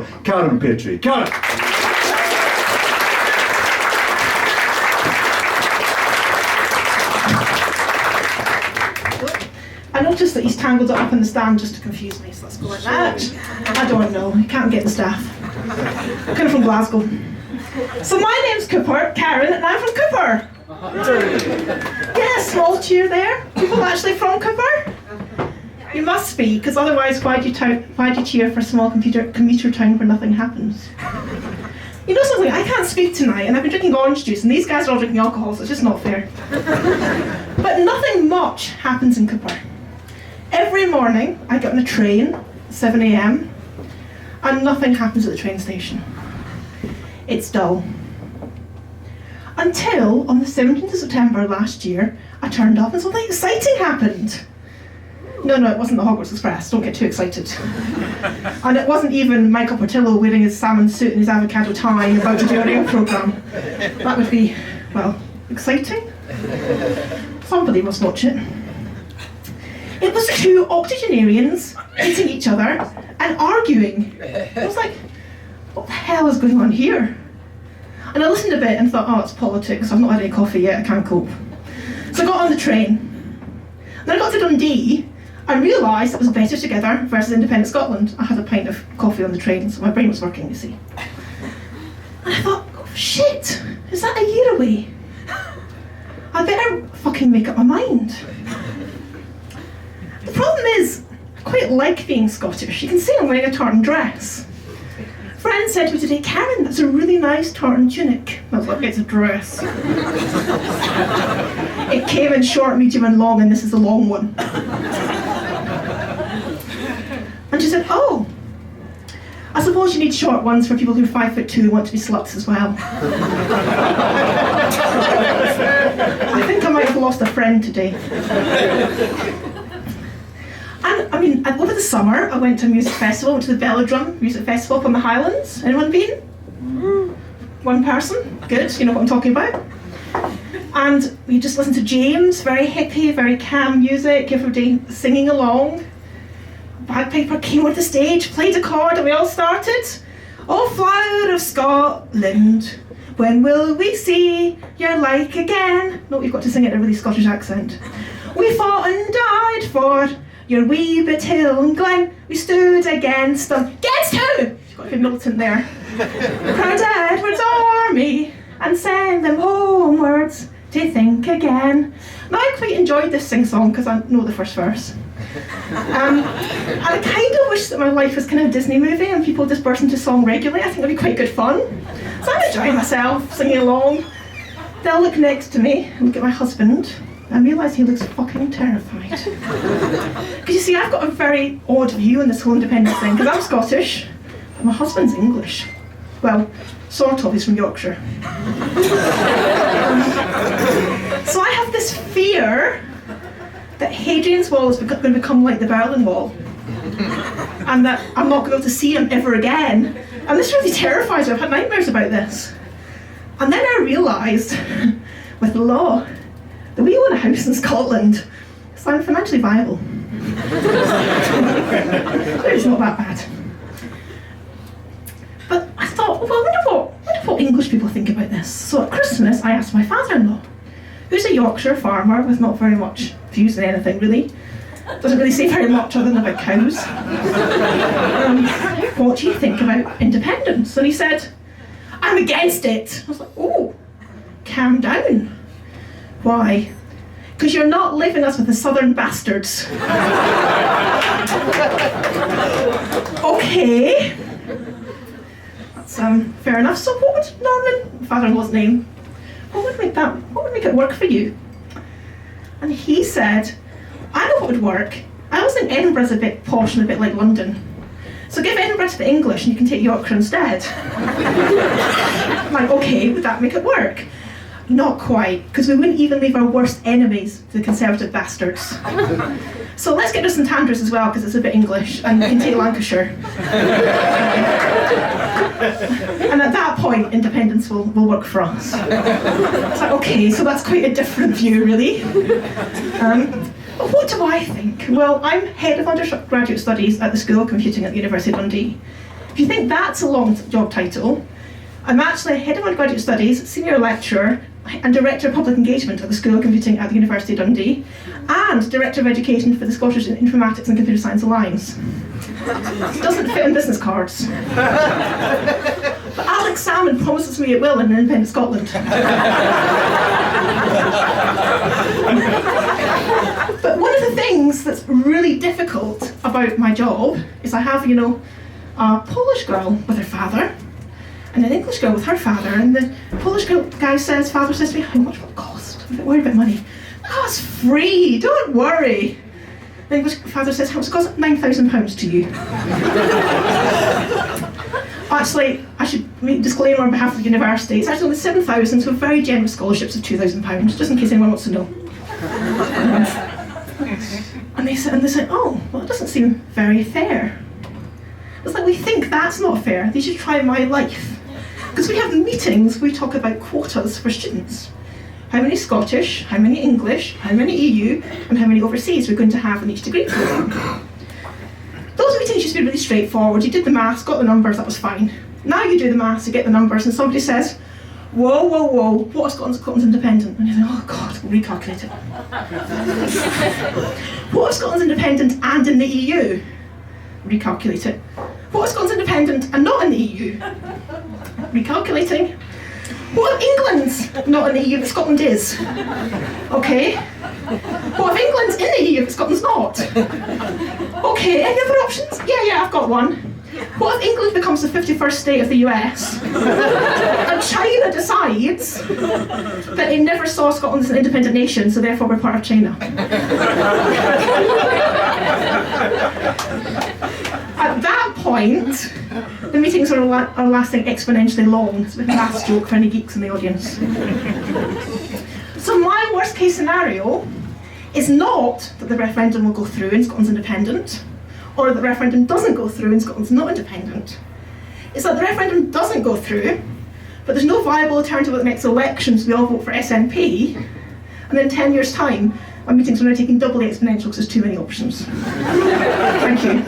for Karen Petrie. Karen! I noticed that he's tangled it up in the stand just to confuse me, so let's go like that. I don't know, he can't get the staff. I'm kind of from Glasgow. So my name's Karen, and I'm from Cooper. Yeah, small cheer there. People actually from Cooper? You must be, because otherwise why'd you cheer for a small commuter town where nothing happens? You know something, I can't speak tonight, and I've been drinking orange juice, and these guys are all drinking alcohol, so it's just not fair. But nothing much happens in Cooper. Every morning, I get on a train, 7 a.m, and nothing happens at the train station. It's dull. Until, on the 17th of September last year, I turned up and something exciting happened. No, it wasn't the Hogwarts Express, don't get too excited. And it wasn't even Michael Portillo wearing his salmon suit and his avocado tie and about to do a rail programme. That would be, well, exciting. Somebody must watch it. It was two octogenarians hitting each other and arguing. I was like, what the hell is going on here? And I listened a bit and thought, oh, it's politics, I've not had any coffee yet, I can't cope. So I got on the train. Then I got to Dundee and realised it was Better Together versus Independent Scotland. I had a pint of coffee on the train, so my brain was working, you see. And I thought, oh, shit, is that a year away? I better fucking make up my mind. The problem is, I quite like being Scottish. You can see I'm wearing a tartan dress. A friend said to me today, Karen, that's a really nice tartan tunic. I was like, it's a dress. It came in short, medium and long, and this is the long one. And she said, oh, I suppose you need short ones for people who are 5'2" who want to be sluts as well. I think I might have lost a friend today. And I mean, over the summer, I went to a music festival, went to the Velodrome Music Festival up on the Highlands. Anyone been? One person? Good, you know what I'm talking about. And we just listened to James, very hippie, very calm music, everybody singing along. Bagpiper came on the stage, played a chord, and we all started. Oh, flower of Scotland, when will we see your like again? No, you've got to sing it in a really Scottish accent. We fought and died for your wee bit hill and glen. We stood against them. Against who? You've got to be militant there. Proud Edward's army and send them homewards to think again. Now I quite enjoyed this sing-song because I know the first verse. And I kind of wish that my life was kind of a Disney movie and people just burst into song regularly. I think it'd be quite good fun. So I'm enjoying myself, singing along. They'll look next to me and look at my husband and realise he looks fucking terrified. Because you see, I've got a very odd view on this whole independence thing, because I'm Scottish, but my husband's English. Well, sort of, he's from Yorkshire. So I have this fear that Hadrian's Wall is going to become like the Berlin Wall, and that I'm not going to be able to see him ever again. And this really terrifies me. I've had nightmares about this. And then I realised, with the law, that we own a house in Scotland, so I'm financially viable. It's not that bad. But I thought, well, I wonder what English people think about this. So at Christmas, I asked my father-in-law, who's a Yorkshire farmer with not very much views on anything, really. Doesn't really say very much other than about cows. What do you think about independence? And he said, I'm against it. I was like, oh, calm down. Why? Because you're not leaving us with the southern bastards. Okay. That's fair enough. So what would Norman, father-in-law's name, what would make it work for you? And he said, I know what would work. I always think Edinburgh's a bit posh and a bit like London. So give Edinburgh to the English and you can take Yorkshire instead. I'm like, okay, would that make it work? Not quite, because we wouldn't even leave our worst enemies to the Conservative bastards. So let's get to St Andrews as well, because it's a bit English, and we can take Lancashire. And at that point, independence will work for us. It's like, okay, so that's quite a different view, really. But what do I think? Well, I'm head of undergraduate studies at the School of Computing at the University of Dundee. If you think that's a long job title, I'm actually Head of Undergraduate Studies, Senior Lecturer, and Director of Public Engagement at the School of Computing at the University of Dundee, and Director of Education for the Scottish Informatics and Computer Science Alliance. It doesn't fit on business cards. But Alex Salmon promises me it will in independent Scotland. But one of the things that's really difficult about my job is I have, a Polish girl with her father, and an English girl with her father, and the Polish father says to me, how much will it cost? I'm a bit worried about money. Oh, it's free, don't worry. The English father says, how much it costs? £9,000 to you. Actually, I should make a disclaimer on behalf of the university. It's actually only 7,000, so very generous scholarships of £2,000, just in case anyone wants to know. And they said, oh, well, it doesn't seem very fair. It's like, we think that's not fair. They should try my life. Because we have meetings, we talk about quotas for students. How many Scottish, how many English, how many EU, and how many overseas we're going to have in each degree program. Those meetings used to be really straightforward. You did the maths, got the numbers, that was fine. Now you do the maths, you get the numbers, and somebody says, whoa, whoa, whoa, what is Scotland's independent? And you think, oh God, we'll recalculate it. What is Scotland's independent and in the EU? Recalculate it. What is Scotland's independent and not in the EU? Recalculating. What if England's not in the EU but Scotland is? Okay. What if England's in the EU but Scotland's not? Okay, any other options? Yeah, I've got one. What if England becomes the 51st state of the US and China decides that it never saw Scotland as an independent nation, so therefore we're part of China? At that point, the meetings are lasting exponentially long. It's a bit of a maths joke for any geeks in the audience. So my worst case scenario is not that the referendum will go through and Scotland's independent, or that the referendum doesn't go through and Scotland's not independent. It's that the referendum doesn't go through, but there's no viable alternative at the next elections, we all vote for SNP, and then 10 years' time, our meetings are now taking doubly exponential because there's too many options. Thank you.